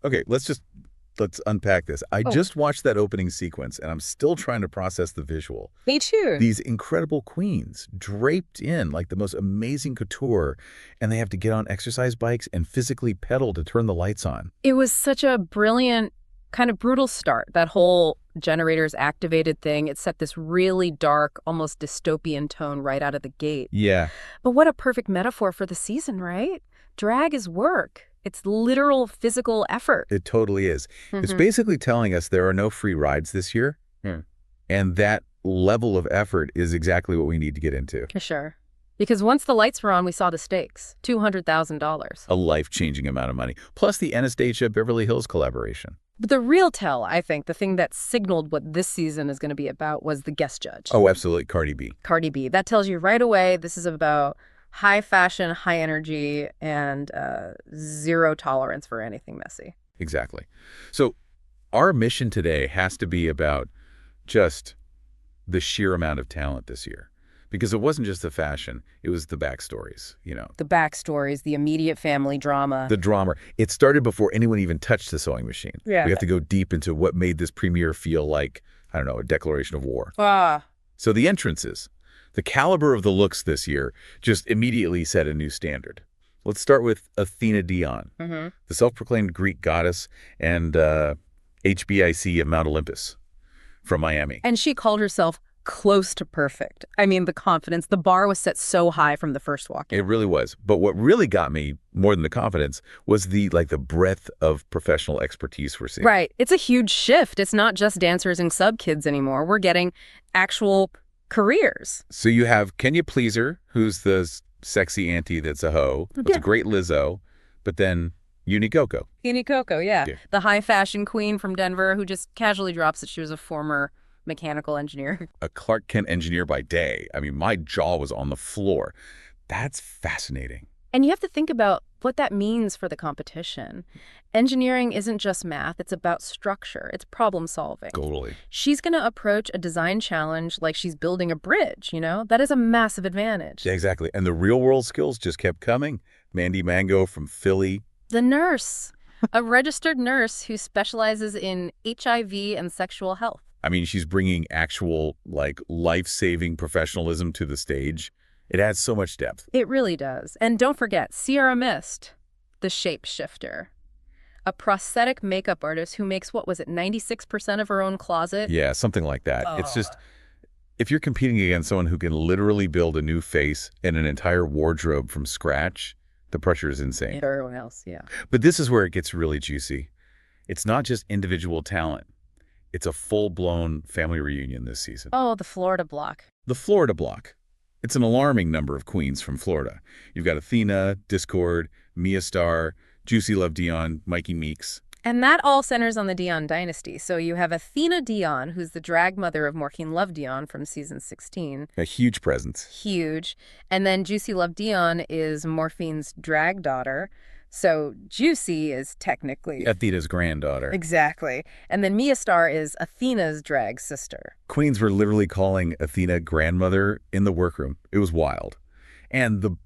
Okay, let's unpack this. I Oh, just watched that opening sequence, and I'm still trying to process the visual. me too. These incredible queens draped in like the most amazing couture, and they have to get on exercise bikes and physically pedal to turn the lights on. It was such a brilliant, kind of brutal start. That whole generators activated thing, it set this really dark, almost dystopian tone right out of the gate. Yeah, But what a perfect metaphor for the season, right? Drag is work. It's literal physical effort. it totally is. It's Hmm. basically telling us there are no free rides this year, and that level of effort is exactly what we need to get into. For sure. Because once the lights were on, we saw the stakes. $200,000. A life-changing amount of money, plus the Anastasia-Beverly Hills collaboration. But the real tell, I think, the thing that signaled what this season is going to be about was the guest judge. Oh, absolutely, Cardi B. Cardi B. That tells you right away this is about high fashion, high energy, and zero tolerance for anything messy. Exactly. So our mission today has to be about just the sheer amount of talent this year. Because it wasn't just the fashion, it was the backstories, The backstories, the immediate family drama. the drama. It started before anyone even touched the sewing machine. Yeah. We have to go deep into what made this premiere feel like, I don't know, a declaration of war. Ah, So the entrances, the caliber of the looks this year just immediately set a new standard. Let's start with Athena Dion, the self-proclaimed Greek goddess and HBIC of Mount Olympus from Miami. and she called herself close to perfect. I mean, the confidence, the bar was set so high from the first walk. It really was. But what really got me more than the confidence was the breadth of professional expertise we're seeing. Right. It's a huge shift. It's not just dancers and sub kids anymore. We're getting actual careers. So you have Kenya Pleaser, who's the sexy auntie that's a hoe. It's Yeah. a great Lizzo. But then Uni Coco. Uni Coco, yeah. Yeah. The high fashion queen from Denver who just casually drops that she was a former mechanical engineer. A Clark Kent engineer by day. I mean, my jaw was on the floor. That's fascinating. And you have to think about what that means for the competition. Engineering isn't just math, it's about structure, it's problem solving. Totally. She's going to approach a design challenge like she's building a bridge, you know? That is a massive advantage. Yeah, exactly. And the real world skills just kept coming. Mandy Mango from Philly. The nurse, a registered nurse who specializes in HIV and sexual health. I mean, she's bringing actual, life-saving professionalism to the stage. It adds so much depth. It really does. And don't forget, Sierra Mist, the shapeshifter. A prosthetic makeup artist who makes, what was it, 96% of her own closet? Yeah, something like that. It's just, if you're competing against someone who can literally build a new face and an entire wardrobe from scratch, the pressure is insane. For everyone else, yeah. But this is where it gets really juicy. It's not just individual talent. It's a full-blown family reunion this season. Oh, the Florida block. The Florida block. It's an alarming number of queens from Florida. You've got Athena, Discord, Mia Starr, Juicy Love Dion, Mikey Meeks. And that all centers on the Dion dynasty. So you have Athena Dion, who's the drag mother of Morphine Love Dion from season 16. A huge presence. Huge. And then Juicy Love Dion is Morphine's drag daughter. So Juicy is technically... Athena's granddaughter. Exactly. And then Mia Starr is Athena's drag sister. Queens were literally calling Athena grandmother in the workroom. It was wild. And the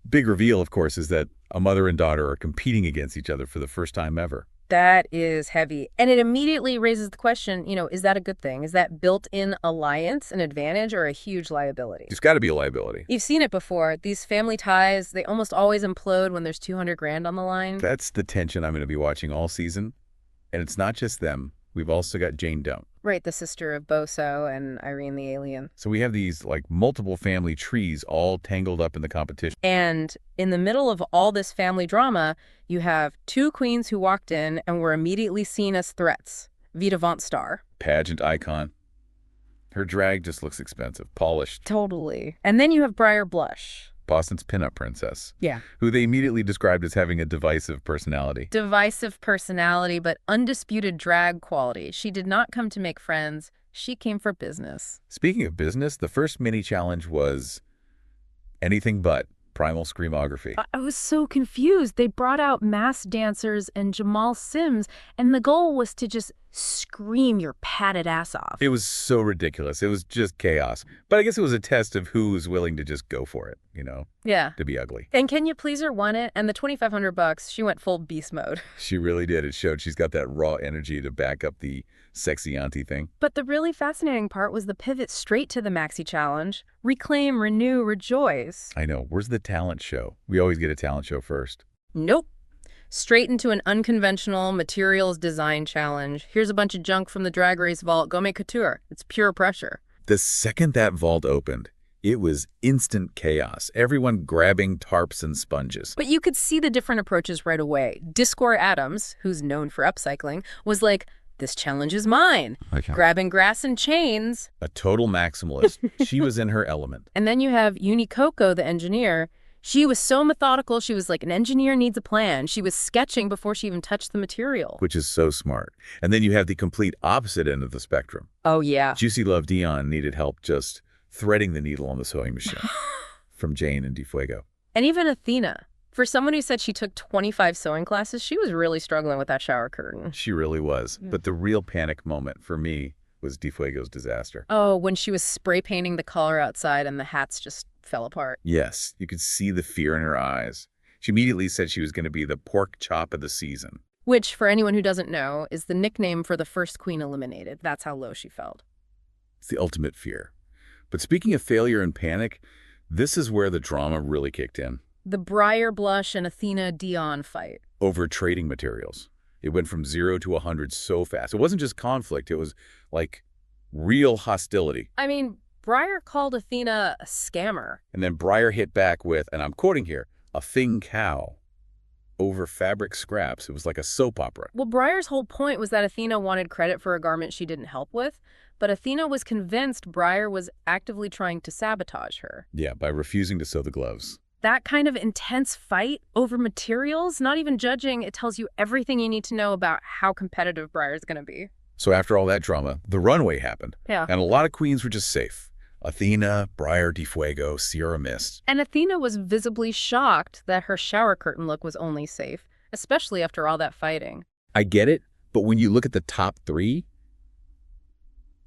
big reveal, of course, is that a mother and daughter are competing against each other for the first time ever. That is heavy. And it immediately raises the question, is that a good thing? Is that built-in alliance an advantage or a huge liability? It's got to be a liability. You've seen it before. These family ties, they almost always implode when there's 200 grand on the line. That's the tension I'm going to be watching all season. And it's not just them. We've also got Jane Don't. Right, the sister of Boso and Irene the alien. So we have these multiple family trees all tangled up in the competition. And in the middle of all this family drama, you have two queens who walked in and were immediately seen as threats. Vita Von Star. Pageant icon. Her drag just looks expensive, polished. Totally. And then you have Briar Blush. Boston's pinup princess. Yeah. Who they immediately described as having a divisive personality. Divisive personality, but undisputed drag quality. She did not come to make friends. She came for business. Speaking of business, the first mini challenge was anything but primal screamography. I was so confused. They brought out mass dancers and Jamal Sims, and the goal was to just scream your padded ass off. It was so ridiculous. It was just chaos. But I guess it was a test of who was willing to just go for it, Yeah. to be ugly. And Can You Please Her won it, and the $2,500, she went full beast mode. She really did. It showed she's got that raw energy to back up the sexy auntie thing. But the really fascinating part was the pivot straight to the Maxi Challenge. Reclaim, renew, rejoice. I know. Where's the talent show? We always get a talent show first. Nope. Straight into an unconventional materials design challenge. Here's a bunch of junk from the Drag Race vault. Go make couture. It's pure pressure. The second that vault opened, it was instant chaos. Everyone grabbing tarps and sponges. But you could see the different approaches right away. Discord Adams, who's known for upcycling, was like, this challenge is mine. Okay. Grabbing grass and chains. A total maximalist. She was in her element. And then you have Uni Coco, the engineer. She was so methodical. She was like, an engineer needs a plan. She was sketching before she even touched the material. Which is so smart. And then you have the complete opposite end of the spectrum. Oh, yeah. Juicy Love Dion needed help just threading the needle on the sewing machine from Jane and DeFuego. And even Athena. For someone who said she took 25 sewing classes, she was really struggling with that shower curtain. She really was. But the real panic moment for me was DeFuego's disaster. Oh, when she was spray painting the collar outside and the hats just fell apart. Yes, you could see the fear in her eyes. She immediately said she was going to be the pork chop of the season. Which, for anyone who doesn't know, is the nickname for the first queen eliminated. That's how low she felt. It's the ultimate fear. But speaking of failure and panic, this is where the drama really kicked in. The Briar Blush and Athena Dion fight. Over trading materials. It went from 0 to 100 so fast. It wasn't just conflict. It was like real hostility. I mean, Briar called Athena a scammer. And then Briar hit back with, and I'm quoting here, a thing cow over fabric scraps. It was like a soap opera. Well, Briar's whole point was that Athena wanted credit for a garment she didn't help with, but Athena was convinced Briar was actively trying to sabotage her. Yeah, by refusing to sew the gloves. That kind of intense fight over materials, not even judging, it tells you everything you need to know about how competitive Briar's going to be. So after all that drama, the runway happened. Yeah. And a lot of queens were just safe. Athena, Briar, DeFuego, Sierra Mist. And Athena was visibly shocked that her shower curtain look was only safe, especially after all that fighting. I get it, but when you look at the top three,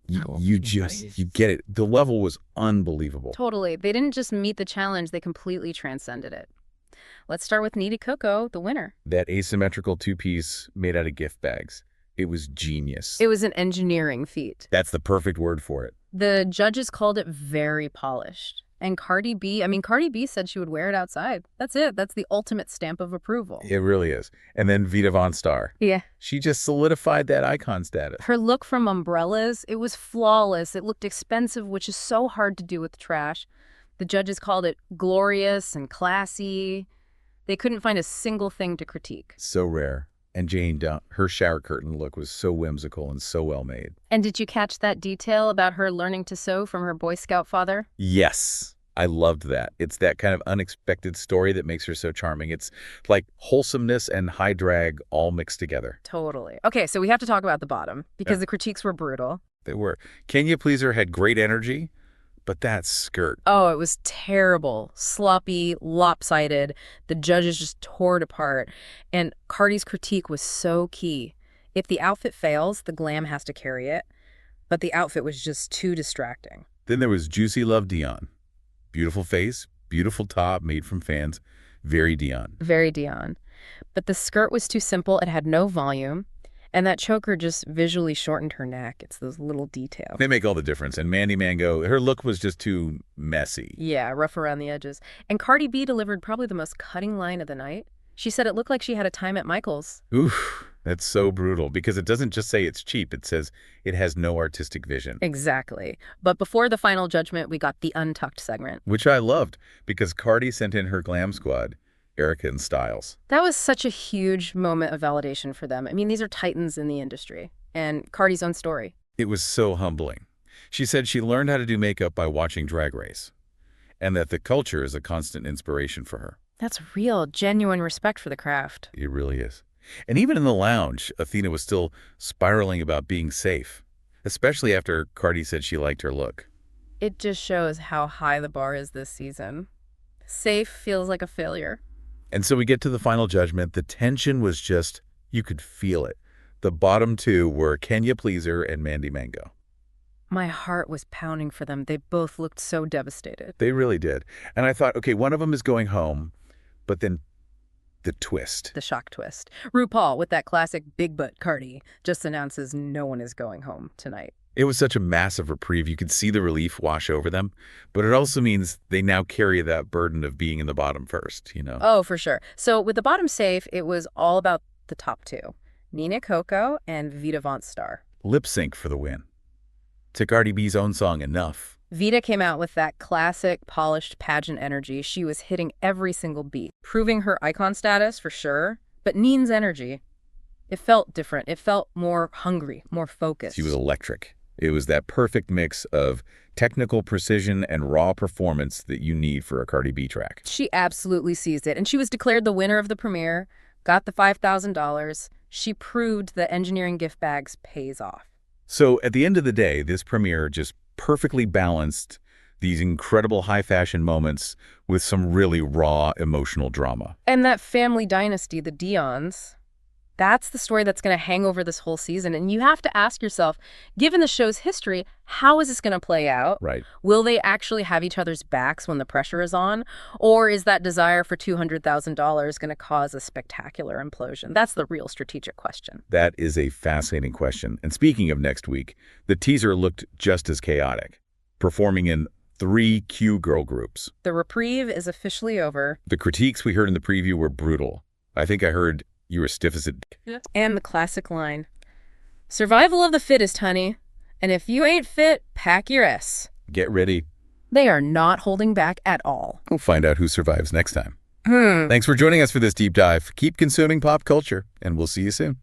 you get it. The level was unbelievable. Totally. They didn't just meet the challenge, they completely transcended it. Let's start with Needy Coco, the winner. That asymmetrical two-piece made out of gift bags. It was genius. It was an engineering feat. That's the perfect word for it. The judges called it very polished. And Cardi B said she would wear it outside. That's it. That's the ultimate stamp of approval. It really is. And then Vita Von Starr. Yeah. She just solidified that icon status. Her look from Umbrellas, it was flawless. It looked expensive, which is so hard to do with trash. The judges called it glorious and classy. They couldn't find a single thing to critique. So rare. And Jane, her shower curtain look was so whimsical and so well made. And did you catch that detail about her learning to sew from her Boy Scout father? Yes, I loved that. It's that kind of unexpected story that makes her so charming. It's like wholesomeness and high drag all mixed together. Totally. Okay, so we have to talk about the bottom, because the critiques were brutal. They were. Can You Please Her had great energy, but that skirt. Oh, it was terrible, sloppy, lopsided. The judges just tore it apart. And Cardi's critique was so key. If the outfit fails, the glam has to carry it. But the outfit was just too distracting. Then there was Juicy Love Dion. Beautiful face, beautiful top made from fans. Very Dion. Very Dion. But the skirt was too simple. It had no volume. And that choker just visually shortened her neck. It's those little details. They make all the difference. And Mandy Mango, her look was just too messy. Yeah, rough around the edges. And Cardi B delivered probably the most cutting line of the night. She said it looked like she had a time at Michael's. Oof, that's so brutal because it doesn't just say it's cheap. It says it has no artistic vision. Exactly. But before the final judgment, we got the Untucked segment. Which I loved because Cardi sent in her glam squad, Erica and Styles. That was such a huge moment of validation for them. I mean, these are titans in the industry. And Cardi's own story. It was so humbling. She said she learned how to do makeup by watching Drag Race and that the culture is a constant inspiration for her. That's real, genuine respect for the craft. It really is. And even in the lounge, Athena was still spiraling about being safe, especially after Cardi said she liked her look. It just shows how high the bar is this season. Safe feels like a failure. And so we get to the final judgment. The tension was just, you could feel it. The bottom two were Kenya Pleaser and Mandy Mango. My heart was pounding for them. They both looked so devastated. They really did. And I thought, okay, one of them is going home, but then the twist. The shock twist. RuPaul, with that classic big butt Cardi, just announces no one is going home tonight. It was such a massive reprieve. You could see the relief wash over them, but it also means they now carry that burden of being in the bottom first, you know? Oh, for sure. So with the bottom safe, it was all about the top two, Nina Coco and Vita Von Star. Lip sync for the win. To Cardi B's own song, Enough. Vita came out with that classic, polished pageant energy. She was hitting every single beat, proving her icon status for sure. But Neen's energy, it felt different. It felt more hungry, more focused. She was electric. It was that perfect mix of technical precision and raw performance that you need for a Cardi B track. She absolutely seized it, and she was declared the winner of the premiere, got the $5,000. She proved that engineering gift bags pays off. So at the end of the day, this premiere just perfectly balanced these incredible high fashion moments with some really raw emotional drama. And that family dynasty, the Dions, that's the story that's going to hang over this whole season. And you have to ask yourself, given the show's history, how is this going to play out? Right. Will they actually have each other's backs when the pressure is on? Or is that desire for $200,000 going to cause a spectacular implosion? That's the real strategic question. That is a fascinating question. And speaking of next week, the teaser looked just as chaotic, performing in 3 Q girl groups. The reprieve is officially over. The critiques we heard in the preview were brutal. I think I heard you were stiff as a dick. And the classic line, survival of the fittest, honey. And if you ain't fit, pack your S. Get ready. They are not holding back at all. We'll find out who survives next time. Thanks for joining us for this deep dive. Keep consuming pop culture, and we'll see you soon.